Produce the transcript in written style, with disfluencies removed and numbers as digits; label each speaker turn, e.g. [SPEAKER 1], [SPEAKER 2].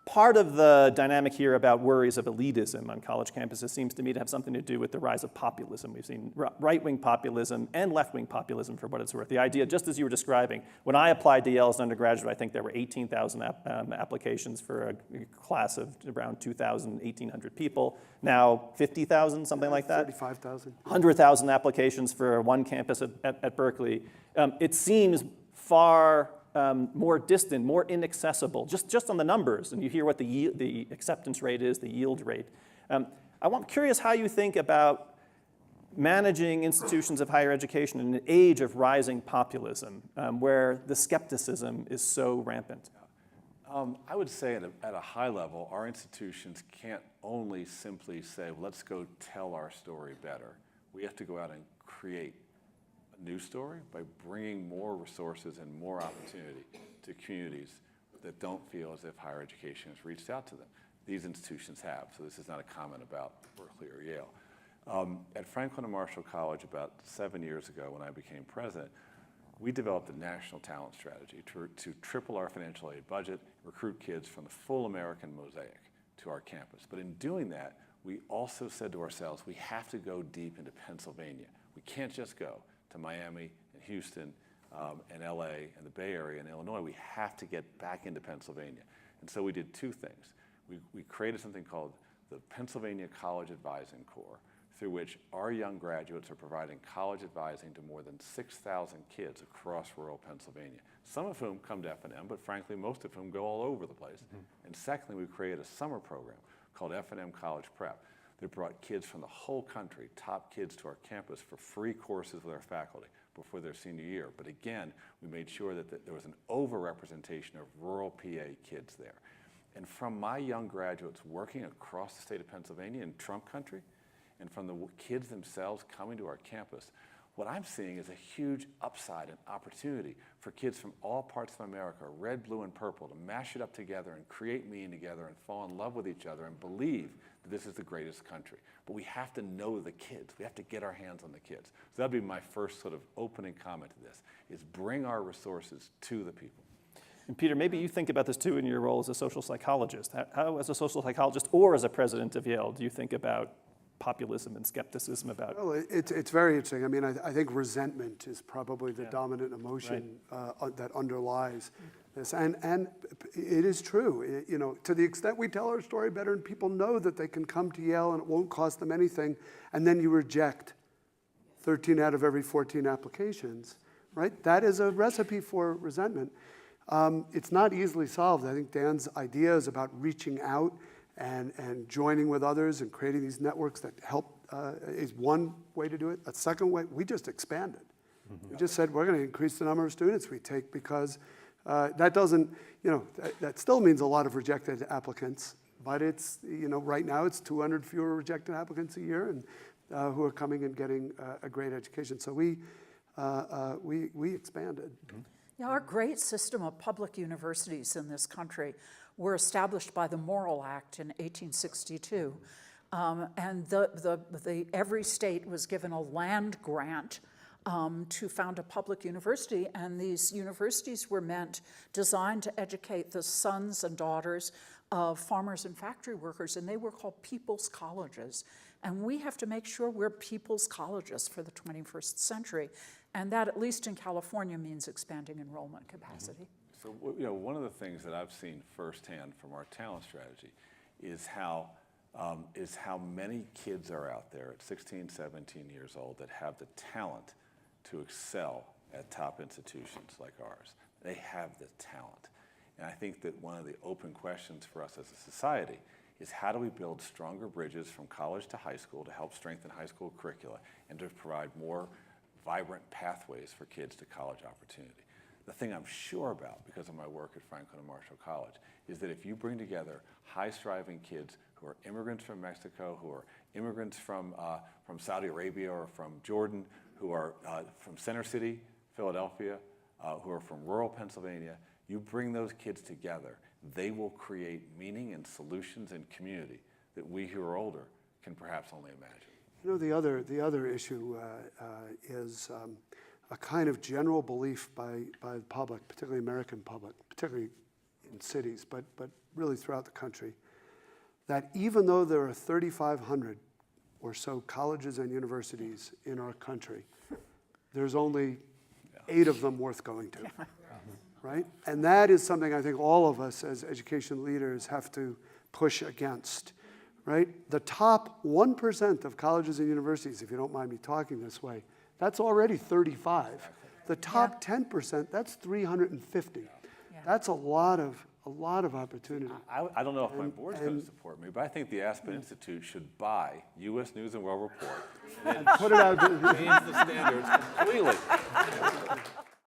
[SPEAKER 1] Part of the dynamic here about worries of elitism on college campuses seems to me to have something to do with the rise of populism. We've seen right-wing populism and left-wing populism, for what it's worth. The idea, just as you were describing, when I applied to Yale as an undergraduate, I think there were 18,000 applications for a class of around 2,000, 1,800 people. Now 50,000, something like that?
[SPEAKER 2] 35,000.
[SPEAKER 1] 100,000 applications for one campus at Berkeley. It seems far more distant, more inaccessible, just on the numbers, and you hear what the acceptance rate is, the yield rate. I'm curious how you think about managing institutions of higher education in an age of rising populism, where the skepticism is so rampant.
[SPEAKER 3] I would say at a high level, our institutions can't only simply say, well, let's go tell our story better. We have to go out and create a new story by bringing more resources and more opportunity to communities that don't feel as if higher education has reached out to them. These institutions have, so this is not a comment about Berkeley or Yale. At Franklin and Marshall College about 7 years ago when I became president, we developed a national talent strategy to triple our financial aid budget, recruit kids from the full American mosaic to our campus. But in doing that, we also said to ourselves, we have to go deep into Pennsylvania. We can't just go to Miami and Houston and LA and the Bay Area and Illinois. We have to get back into Pennsylvania. And so we did two things. We created something called the Pennsylvania College Advising Corps, through which our young graduates are providing college advising to more than 6,000 kids across rural Pennsylvania, some of whom come to F&M, but frankly, most of whom go all over the place. Mm-hmm. And secondly, we created a summer program called F&M College Prep that brought kids from the whole country, top kids, to our campus for free courses with our faculty before their senior year. But again, we made sure that there was an overrepresentation of rural PA kids there. And from my young graduates working across the state of Pennsylvania in Trump country, and from the kids themselves coming to our campus, what I'm seeing is a huge upside and opportunity for kids from all parts of America, red, blue, and purple, to mash it up together and create meaning together and fall in love with each other and believe that this is the greatest country. But we have to know the kids. We have to get our hands on the kids. So that'd be my first sort of opening comment to this, is bring our resources to the people.
[SPEAKER 1] And Peter, maybe you think about this too in your role as a social psychologist. How as a social psychologist or as a president of Yale, do you think about populism and skepticism about?
[SPEAKER 2] Well, it's very interesting. I mean, I think resentment is probably the dominant emotion that underlies this, and it is true. You know, to the extent we tell our story better, and people know that they can come to Yale and it won't cost them anything, and then you reject 13 out of every 14 applications, right? That is a recipe for resentment. It's not easily solved. I think Dan's idea is about reaching out and joining with others and creating these networks that help is one way to do it. A second way, we just expanded. Mm-hmm. We just said we're going to increase the number of students we take because that doesn't, you know, that still means a lot of rejected applicants, but it's, you know, right now it's 200 fewer rejected applicants a year and who are coming and getting a great education. So we expanded. Mm-hmm.
[SPEAKER 4] Yeah, our great system of public universities in this country were established by the Morrill Act in 1862. And every state was given a land grant to found a public university, and these universities were designed to educate the sons and daughters of farmers and factory workers, and they were called people's colleges. And we have to make sure we're people's colleges for the 21st century. And that, at least in California, means expanding enrollment capacity.
[SPEAKER 3] Mm-hmm. So, you know, one of the things that I've seen firsthand from our talent strategy is how many kids are out there at 16, 17 years old that have the talent to excel at top institutions like ours. They have the talent. And I think that one of the open questions for us as a society is how do we build stronger bridges from college to high school to help strengthen high school curricula and to provide more vibrant pathways for kids to college opportunity. The thing I'm sure about, because of my work at Franklin and Marshall College, is that if you bring together high-striving kids who are immigrants from Mexico, who are immigrants from Saudi Arabia or from Jordan, who are from Center City, Philadelphia, who are from rural Pennsylvania, you bring those kids together, they will create meaning and solutions and community that we who are older can perhaps only imagine.
[SPEAKER 2] You know, the other issue is a kind of general belief by the public, particularly American public, particularly in cities, but really throughout the country, that even though there are 3,500 or so colleges and universities in our country, there's only 8 of them worth going to, right? And that is something I think all of us as education leaders have to push against, right? The top 1% of colleges and universities, if you don't mind me talking this way, that's already 35. The top 10%, that's 350. That's a lot of opportunity.
[SPEAKER 3] I don't know if my board's going to support me, but I think the Aspen Institute should buy U.S. News and World Report and
[SPEAKER 2] Put it out.
[SPEAKER 3] change the standards completely.